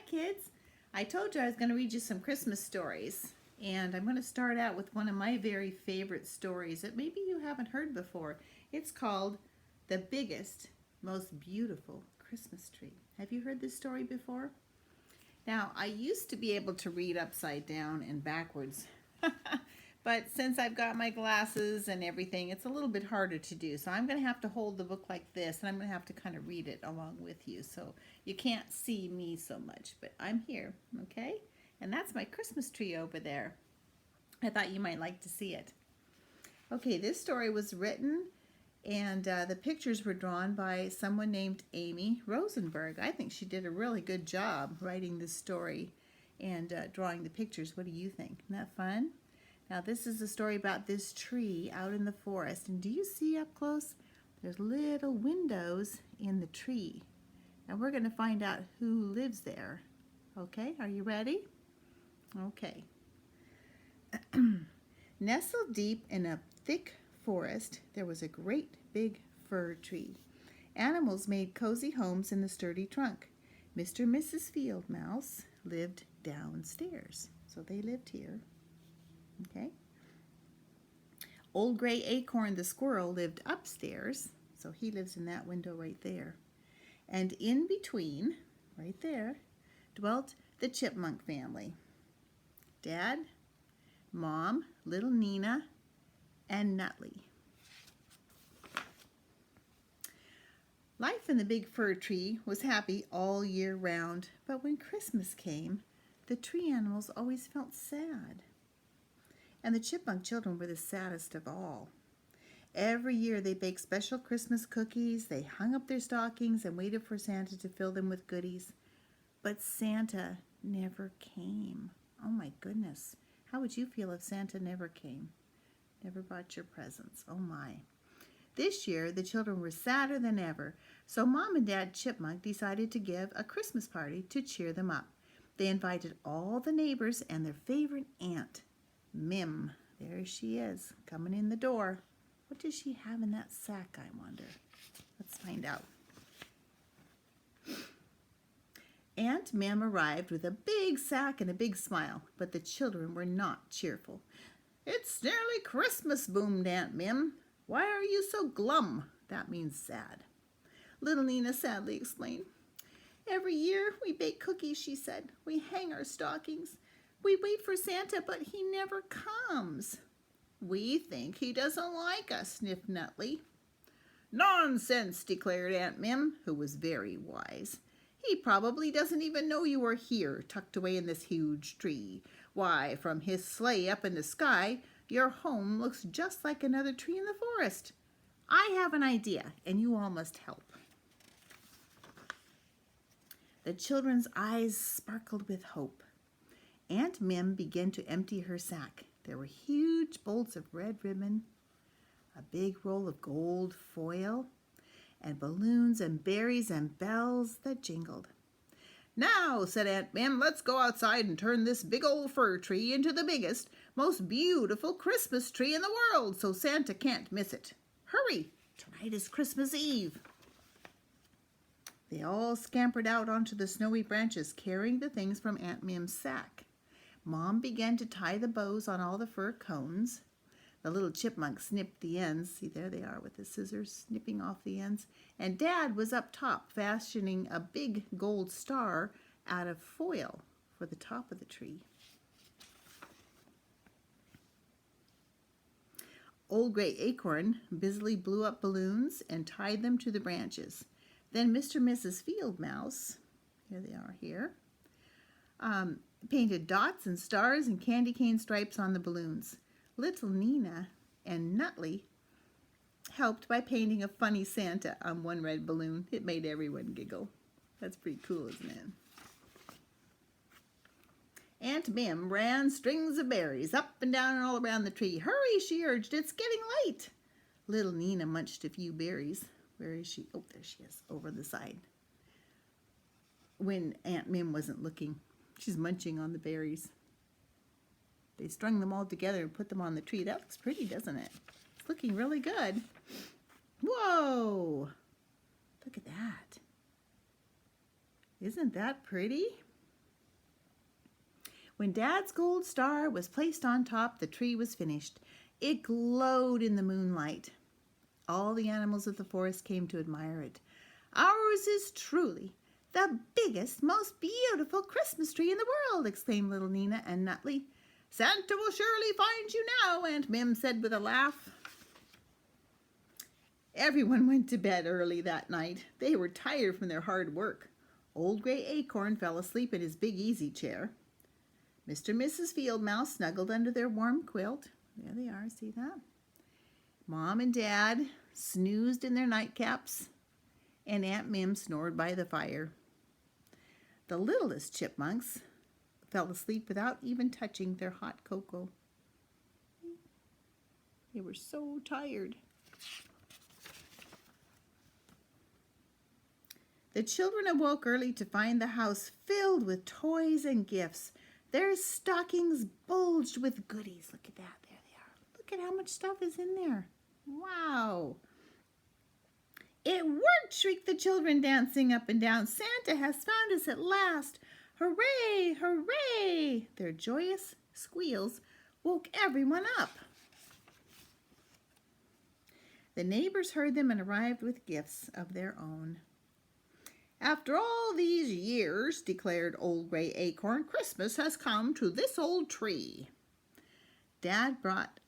kids. I told you I was going to read you some Christmas stories. And I'm going to start out with one of my very favorite stories that maybe you haven't heard before. It's called The Biggest, Most Beautiful Christmas Tree. Have you heard this story before? Now, I used to be able to read upside down and backwards. But since I've got my glasses and everything, it's a little bit harder to do. So I'm going to have to hold the book like this, and I'm going to have to kind of read it along with you. So you can't see me so much, but I'm here, okay? And that's my Christmas tree over there. I thought you might like to see it. Okay, this story was written and the pictures were drawn by someone named Amye Rosenberg. I think she did a really good job writing this story and drawing the pictures. What do you think? Isn't that fun? Now this is a story about this tree out in the forest. And do you see up close? There's little windows in the tree. And we're going to find out who lives there. Okay, are you ready? Okay. Nestled deep in a thick forest, there was a great big fir tree. Animals made cozy homes in the sturdy trunk. Mr. and Mrs. Field Mouse lived downstairs. So they lived here. Okay. Old Gray Acorn the squirrel lived upstairs, so he lives in that window right there. And in between, right there, dwelt the Chipmunk family. Dad, Mom, little Nina, and Nutley. Life in the big fir tree was happy all year round, but when Christmas came, the tree animals always felt sad. And the chipmunk children were the saddest of all. Every year they baked special Christmas cookies, they hung up their stockings and waited for Santa to fill them with goodies. But Santa never came. Oh my goodness. How would you feel if Santa never came? Never brought your presents. Oh my. This year the children were sadder than ever, so Mom and Dad Chipmunk decided to give a Christmas party to cheer them up. They invited all the neighbors and their favorite aunt, Mim. There she is, coming in the door. What does she have in that sack, I wonder? Let's find out. Aunt Mim arrived with a big sack and a big smile, but the children were not cheerful. "It's nearly Christmas," boomed Aunt Mim. "Why are you so glum?" That means sad. Little Nina sadly explained. "Every year we bake cookies," she said. "We hang our stockings. We wait for Santa, but he never comes." "We think he doesn't like us," sniffed Nutley. "Nonsense," declared Aunt Mim, who was very wise. "He probably doesn't even know you are here, tucked away in this huge tree. Why, from his sleigh up in the sky, your home looks just like another tree in the forest. I have an idea, and you all must help." The children's eyes sparkled with hope. Aunt Mim began to empty her sack. There were huge bolts of red ribbon, a big roll of gold foil, and balloons and berries and bells that jingled. "Now," said Aunt Mim, "let's go outside and turn this big old fir tree into the biggest, most beautiful Christmas tree in the world, so Santa can't miss it. Hurry! Tonight is Christmas Eve." They all scampered out onto the snowy branches, carrying the things from Aunt Mim's sack. Mom began to tie the bows on all the fir cones. The little chipmunk snipped the ends. See, there they are with the scissors, snipping off the ends. And Dad was up top, fashioning a big gold star out of foil for the top of the tree. Old Gray Acorn busily blew up balloons and tied them to the branches. Then Mr. and Mrs. Field Mouse, here they are here, painted dots and stars and candy cane stripes on the balloons. Little Nina and Nutley helped by painting a funny Santa on one red balloon. It made everyone giggle. That's pretty cool, isn't it? Aunt Mim ran strings of berries up and down and all around the tree. "Hurry," she urged, "it's getting late." Little Nina munched a few berries. Where is she? Oh, there she is, over the side. When Aunt Mim wasn't looking, she's munching on the berries. They strung them all together and put them on the tree. That looks pretty, doesn't it? It's looking really good. Whoa! Look at that. Isn't that pretty? When Dad's gold star was placed on top, the tree was finished. It glowed in the moonlight. All the animals of the forest came to admire it. "Ours is truly the biggest, most beautiful Christmas tree in the world," exclaimed little Nina and Nutley. "Santa will surely find you now," Aunt Mim said with a laugh. Everyone went to bed early that night. They were tired from their hard work. Old Gray Acorn fell asleep in his big easy chair. Mr. and Mrs. Field Mouse snuggled under their warm quilt. There they are, see that? Mom and Dad snoozed in their nightcaps, and Aunt Mim snored by the fire. The littlest chipmunks fell asleep without even touching their hot cocoa. They were so tired. The children awoke early to find the house filled with toys and gifts. Their stockings bulged with goodies. Look at that. There they are. Look at how much stuff is in there. Wow. "It worked!" shrieked the children, dancing up and down. "Santa has found us at last! Hooray! Hooray!" Their joyous squeals woke everyone up. The neighbors heard them and arrived with gifts of their own. "After all these years," declared Old Gray Acorn, "Christmas has come to this old tree." Dad brought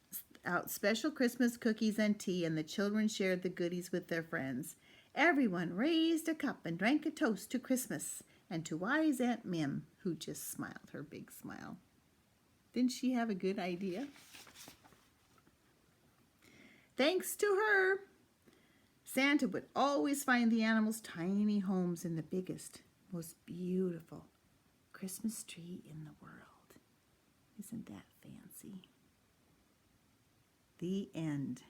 out special Christmas cookies and tea, and the children shared the goodies with their friends. Everyone raised a cup and drank a toast to Christmas and to wise Aunt Mim, who just smiled her big smile. Didn't she have a good idea? Thanks to her, Santa would always find the animals' tiny homes in the biggest, most beautiful Christmas tree in the world. Isn't that fancy? The end.